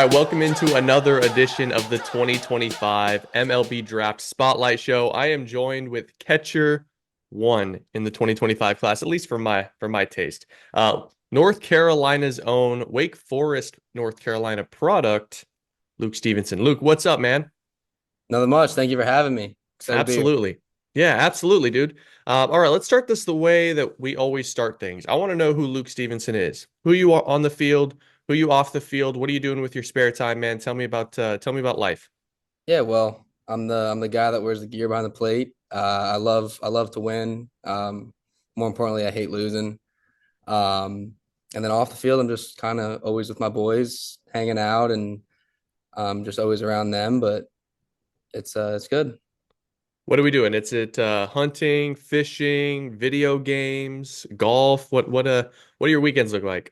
right, welcome into another edition of the 2025 MLB Draft Spotlight Show. I am joined with catcher one in the 2025 class, at least for my taste. North Carolina's own Wake Forest, North Carolina product, Luke Stevenson. Luke, what's up, man? Nothing much. Thank you for having me. Excited to be here. Absolutely. Yeah, absolutely, dude. All right, let's start this the way that we always start things. I want to know who Luke Stevenson is. Who you are on the field, who you off the field. What are you doing with your spare time, man? Tell me about life. Yeah, well, I'm the guy that wears the gear behind the plate. I love to win. More importantly, I hate losing. Um, and then off the field, I'm just kind of always with my boys, hanging out, and just always around them. But it's good. What are we doing? It's hunting, fishing, video games, golf. What do your weekends look like?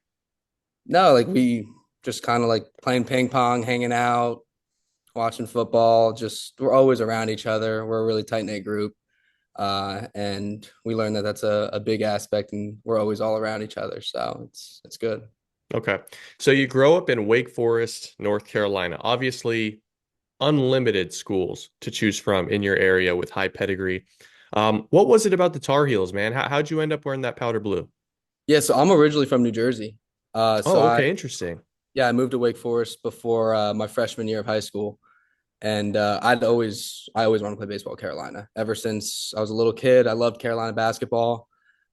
No, like we just kind of like playing ping pong, hanging out, watching football. Just we're always around each other. We're a really tight knit group. And we learned that that's a big aspect, and we're always all around each other, so it's good. Okay. So you grow up in Wake Forest, North Carolina. Obviously, unlimited schools to choose from in your area with high pedigree. What was it about the Tar Heels, man? How'd you end up wearing that powder blue? Yeah, so I'm originally from New Jersey. So Oh, I okay, interesting. yeah, I moved to Wake Forest before my freshman year of high school, and I always wanted to play baseball at Carolina ever since I was a little kid. I loved Carolina basketball.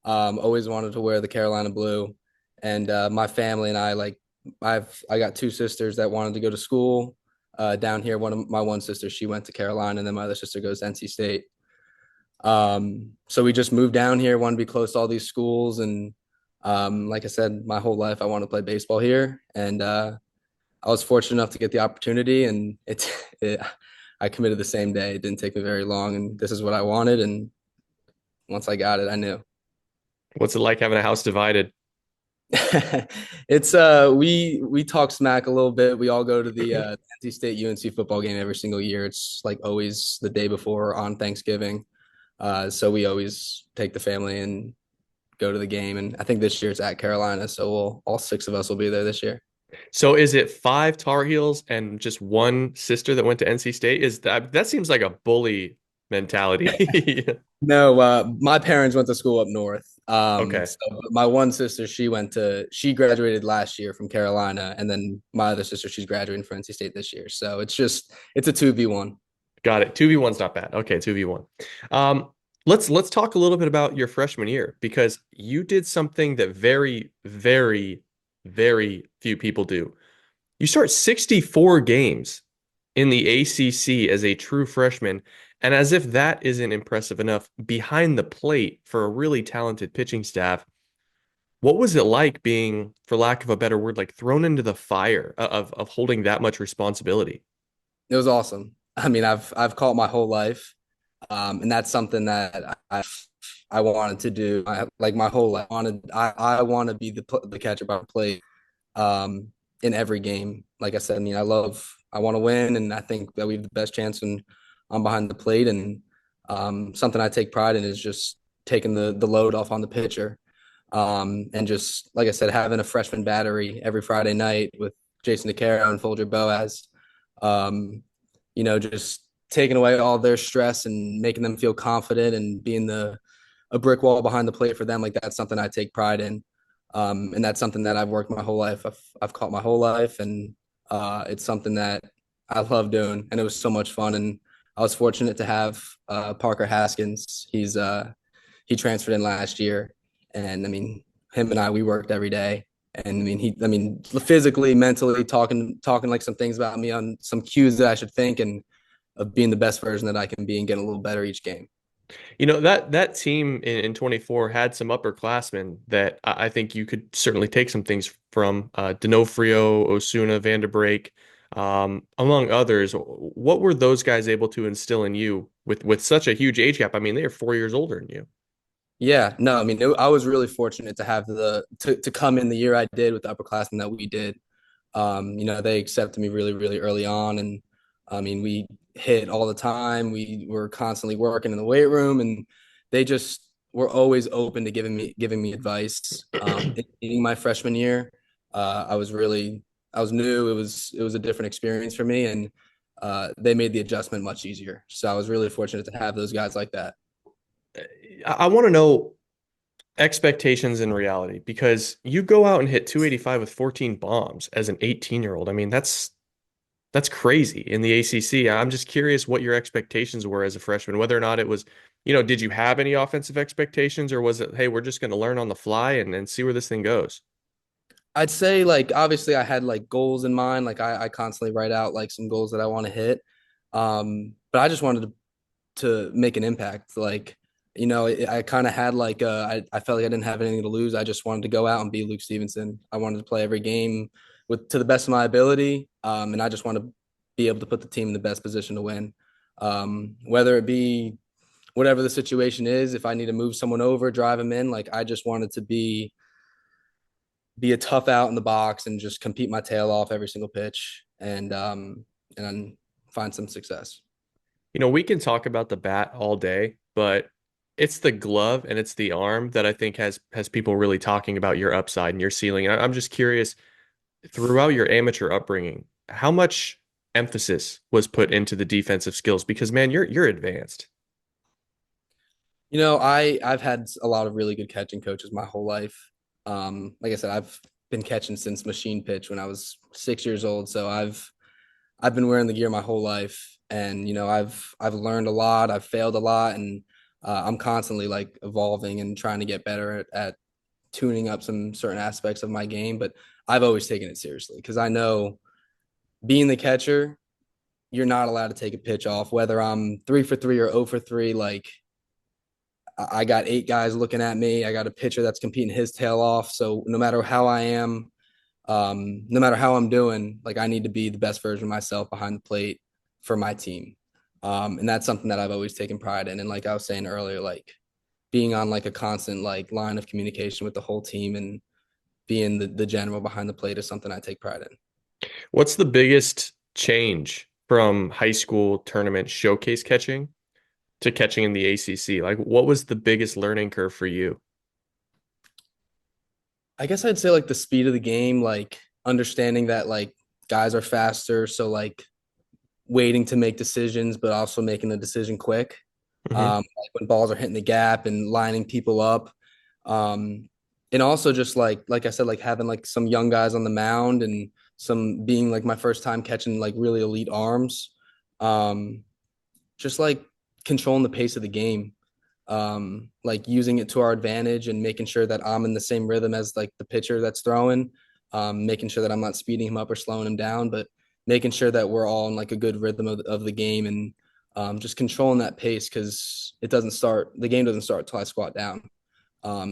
Always wanted to wear the Carolina blue, and my family and I I got two sisters that wanted to go to school down here. One sister, she went to Carolina, and then my other sister goes to NC State. So we just moved down here, wanted to be close to all these schools, and like I said, my whole life I wanted to play baseball here, and I was fortunate enough to get the opportunity, and I committed the same day. It didn't take me very long, and this is what I wanted. And once I got it, I knew. What's it like having a house divided? It's we talk smack a little bit. We all go to the NC State UNC football game every single year. It's like always the day before on Thanksgiving. So we always take the family and go to the game. And I think this year it's at Carolina, so we'll all six of us will be there this year. So is it five Tar Heels and just one sister that went to NC State? Is that seems like a bully mentality. No, my parents went to school up north. Okay. So my one sister, she graduated last year from Carolina, and then my other sister, she's graduating from NC State this year. So it's a 2v1. Got it. 2v1's not bad. Okay, 2v1. Um, let's talk a little bit about your freshman year because you did something that very, very, very few people do. You start 64 games in the ACC as a true freshman, and as if that isn't impressive enough, behind the plate for a really talented pitching staff, what was it like being, for lack of a better word, like thrown into the fire of holding that much responsibility? It was awesome. I mean, I've caught my whole life, and that's something that I wanted to do. Like my whole life, I want to be the catcher by the plate, in every game. Like I said, I mean, I want to win, and I think that we have the best chance when I'm behind the plate. And something I take pride in is just taking the load off on the pitcher. And just like I said, having a freshman battery every Friday night with Jason DeCaro and Folger Boaz, um, just taking away all their stress and making them feel confident and being the a brick wall behind the plate for them. Like that's something I take pride in. And that's something that I've worked my whole life. I've caught my whole life, and it's something that I love doing, and it was so much fun. And I was fortunate to have Parker Haskins. He transferred in last year, and I mean, him and we worked every day. And I mean, physically, mentally, talking like some things about me on some cues that I should think, and of being the best version that I can be and getting a little better each game. You know, that team in 24 had some upperclassmen that I think you could certainly take some things from D'Onofrio, Osuna, Vanderbrake, among others. What were those guys able to instill in you with such a huge age gap? I mean, they are 4 years older than you. Yeah, no, I mean, I was really fortunate to have to come in the year I did with the upperclassmen that we did. They accepted me really, really early on, and I mean, we hit all the time. We were constantly working in the weight room, and they just were always open to giving me advice. In my freshman year, I was really I was new. It was a different experience for me, and they made the adjustment much easier. So I was really fortunate to have those guys like that. I want to know expectations and reality because you go out and hit 285 with 14 bombs as an 18-year-old. I mean, that's crazy in the ACC. I'm just curious what your expectations were as a freshman, whether or not it was, did you have any offensive expectations or was it, hey, we're just going to learn on the fly and see where this thing goes? I'd say like obviously I had like goals in mind. Like I constantly write out like some goals that I want to hit. But I just wanted to make an impact. Like, I kind of had like I felt like I didn't have anything to lose. I just wanted to go out and be Luke Stevenson. I wanted to play every game with to the best of my ability. And I just want to be able to put the team in the best position to win. Whether it be whatever the situation is, if I need to move someone over, drive them in, like I just wanted to be a tough out in the box and just compete my tail off every single pitch and find some success. We can talk about the bat all day, but it's the glove and it's the arm that I think has people really talking about your upside and your ceiling. And I'm just curious, throughout your amateur upbringing, how much emphasis was put into the defensive skills? Because man, you're advanced. I've had a lot of really good catching coaches my whole life. Like I said, I've been catching since machine pitch when I was 6 years old. So I've been wearing the gear my whole life, and I've learned a lot. I've failed a lot, and I'm constantly like evolving and trying to get better at tuning up some certain aspects of my game. But I've always taken it seriously because I know being the catcher, you're not allowed to take a pitch off, whether I'm 3 for 3 or 0 for 3. Like I got 8 guys looking at me. I got a pitcher that's competing his tail off. So no matter how I am, no matter how I'm doing, like I need to be the best version of myself behind the plate for my team. And that's something that I've always taken pride in. And like I was saying earlier, like being on like a constant like line of communication with the whole team and being the general behind the plate is something I take pride in. What's the biggest change from high school tournament showcase catching to catching in the ACC? Like, what was the biggest learning curve for you? I guess I'd say like the speed of the game, like understanding that like guys are faster. So like waiting to make decisions, but also making the decision quick. Hmm. Like when balls are hitting the gap and lining people up. Um, and also just like I said, like having like some young guys on the mound and some being like my first time catching like really elite arms. Um, just like controlling the pace of the game, like using it to our advantage and making sure that I'm in the same rhythm as like the pitcher that's throwing, making sure that I'm not speeding him up or slowing him down, but making sure that we're all in like a good rhythm of the game and just controlling that pace because the game doesn't start till I squat down.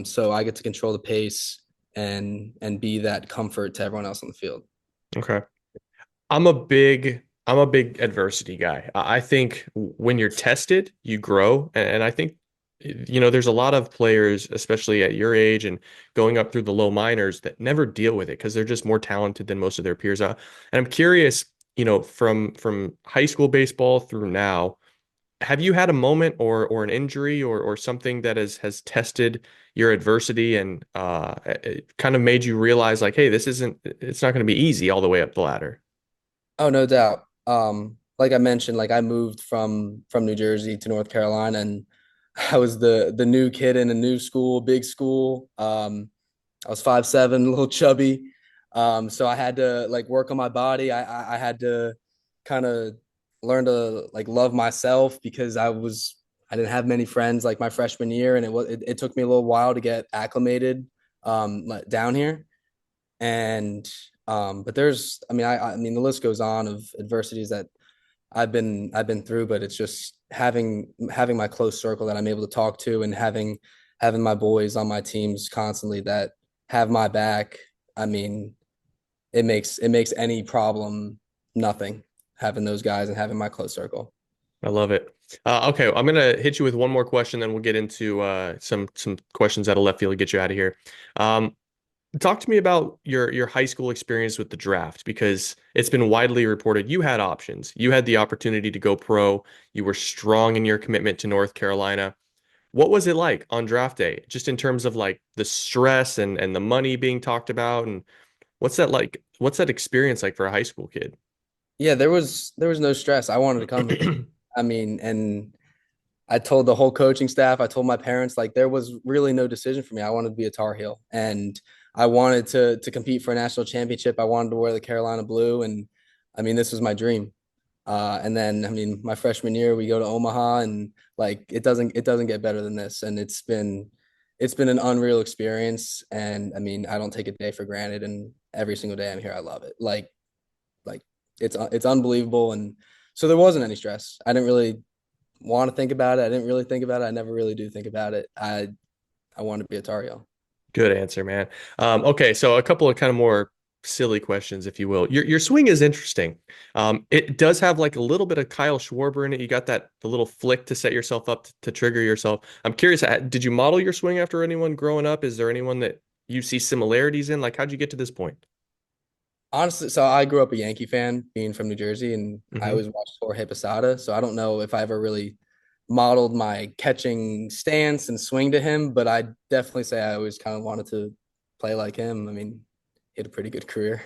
So I get to control the pace and be that comfort to everyone else on the field. Okay. I'm a big adversity guy. I think when you're tested, you grow. And I think, there's a lot of players, especially at your age and going up through the low minors that never deal with it because they're just more talented than most of their peers are. And I'm curious, from high school baseball through now, have you had a moment or an injury or something that has tested your adversity and it kind of made you realize like, hey, it's not going to be easy all the way up the ladder? Oh, no doubt. Like I mentioned, like I moved from New Jersey to North Carolina, and I was the new kid in a new school, big school. I was 5'7", a little chubby. So I had to like work on my body. I had to kind of learn to like love myself because I didn't have many friends like my freshman year, and it took me a little while to get acclimated like, down here. And but I mean the list goes on of adversities that I've been through, but it's just having my close circle that I'm able to talk to and having my boys on my teams constantly that have my back. I mean, it makes any problem nothing having those guys and having my close circle. I love it. Okay, I'm gonna hit you with one more question, then we'll get into some questions out of left field to get you out of here. Um, Talk to me about your high school experience with the draft because it's been widely reported you had options. You had the opportunity to go pro. You were strong in your commitment to North Carolina. What was it like on draft day, just in terms of like the stress and the money being talked about, and what's that like? what's that experience like for a high school kid? Yeah, there was no stress. I wanted to come here. I mean, and I told the whole coaching staff, I told my parents, like there was really no decision for me. I wanted to be a Tar Heel, and I wanted to compete for a national championship. I wanted to wear the Carolina blue, and I mean, this was my dream. And then I mean, my freshman year, we go to Omaha, and like it doesn't get better than this. And it's been an unreal experience. And I mean, I don't take a day for granted. And every single day I'm here, I love it. Like it's unbelievable. And so there wasn't any stress. I didn't really want to think about it. I didn't really think about it. I never really do think about it. I want to be a Tar Heel. Good answer, man. Okay, so a couple of kind of more silly questions, if you will. Your swing is interesting. It does have like a little bit of Kyle Schwarber in it. You got that the little flick to set yourself up to trigger yourself. I'm curious, did you model your swing after anyone growing up? Is there anyone that you see similarities in? Like, how'd you get to this point? Honestly, so I grew up a Yankee fan, being from New Jersey, and I Hmm. always watched Jorge Posada. So I don't know if I ever really modeled my catching stance and swing to him, but I definitely say I always kind of wanted to play like him. I mean, he had a pretty good career.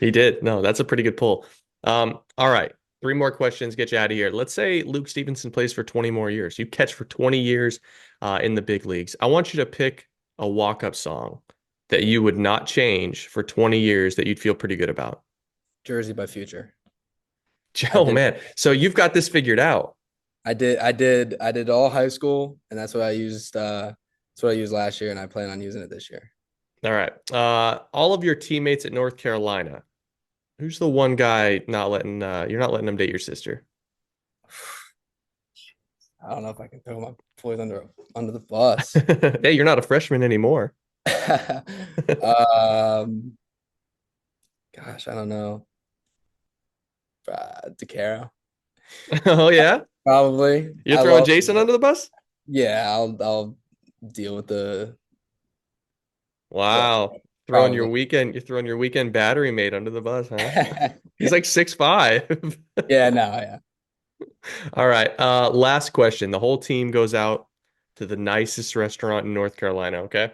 He did. No, that's a pretty good pull. All right. Three more questions, get you out of here. Let's say Luke Stevenson plays for 20 more years. You catch for 20 years in the big leagues. I want you to pick a walk-up song that you would not change for 20 years that you'd feel pretty good about. Jersey by Future. I Oh did, man. So you've got this figured out. I did all high school, and that's what I used. That's what I used last year, and I plan on using it this year. All right. All of your teammates at North Carolina. Who's the one guy not letting you're not letting them date your sister? I don't know if I can throw my boys under the bus. Hey, you're not a freshman anymore. um, Gosh, I don't know. DeCaro, Oh yeah? probably. You're I throwing love. Jason under the bus? Yeah, I'll deal with the. Yeah, Wow. probably. You're throwing your weekend battery mate under the bus, huh? He's like 6'5". Yeah, no, yeah. All right. Last question. The whole team goes out to the nicest restaurant in North Carolina, okay?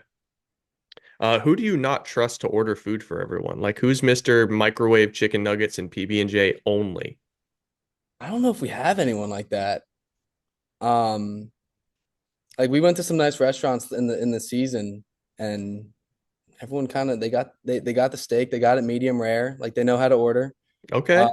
Who do you not trust to order food for everyone? Like who's Mr. Microwave chicken nuggets and PB&J only? I don't know if we have anyone like that. Um, like we went to some nice restaurants in the season, and everyone kind of they got the steak, they got it medium rare, like they know how to order. Okay.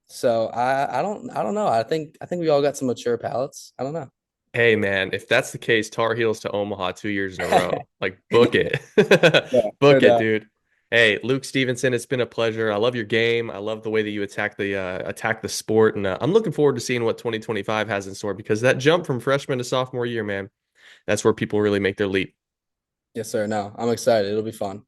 So I don't know. I think we all got some mature palates. I don't know. Hey man, if that's the case, Tar Heels to Omaha 2 years in a row. Like book it. Yeah, Book no it, doubt. dude. Hey, Luke Stevenson, it's been a pleasure. I love your game. I love the way that you attack the sport, and I'm looking forward to seeing what 2025 has in store because that jump from freshman to sophomore year, man, that's where people really make their leap. Yes, sir. No, I'm excited. It'll be fun.